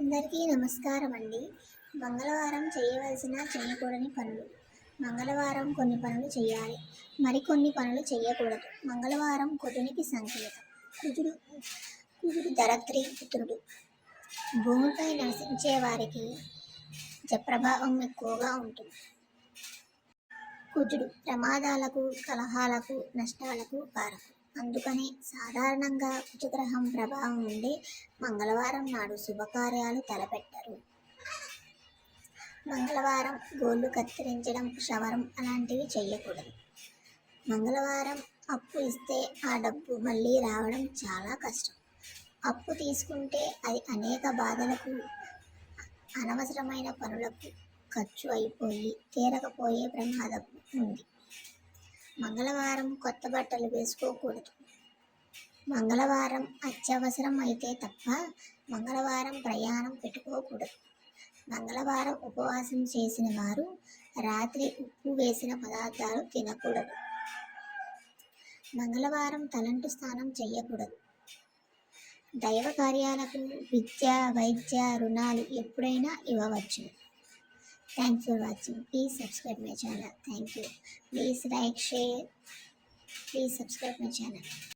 అందరికీ నమస్కారం అండి. మంగళవారం చేయకూడని పనులు. మంగళవారం కొన్ని పనులు చేయాలి, మరికొన్ని పనులు చేయకూడదు. మంగళవారం కుజునికి సంకేతం. కుజుడు ధరిత్రి పుత్రుడు. భూమిపై నివసించే వారికి ప్రభావం ఎక్కువగా ఉంటుంది. కుజుడు ప్రమాదాలకు, కలహాలకు, నష్టాలకు కారకుడు. అందుకనే సాధారణంగా కుజగ్రహం ప్రభావం ఉండే మంగళవారం నాడు శుభకార్యాలు తలపెట్టరు. మంగళవారం గోళ్లు కత్తిరించడం, క్షవరం అలాంటివి చేయకూడదు. మంగళవారం అప్పు ఇస్తే ఆ డబ్బు మళ్ళీ రావడం చాలా కష్టం. అప్పు తీసుకుంటే అది అనేక బాధలకు, అనవసరమైన పనులకు ఖర్చు అయిపోయి తీరకపోయే ప్రమాదం ఉంది. మంగళవారం కొత్త బట్టలు వేసుకోకూడదు. మంగళవారం అత్యవసరం అయితే తప్ప మంగళవారం ప్రయాణం పెట్టుకోకూడదు. మంగళవారం ఉపవాసం చేసిన వారు రాత్రి ఉప్పు వేసిన పదార్థాలు తినకూడదు. మంగళవారం తలంటు స్నానం చేయకూడదు. దైవ కార్యాలకు, విద్య, వైద్య, రుణాలు ఎప్పుడైనా ఇవ్వవచ్చు. Thanks for watching. Please subscribe my channel. Thank you. Please like, share. Please subscribe my channel.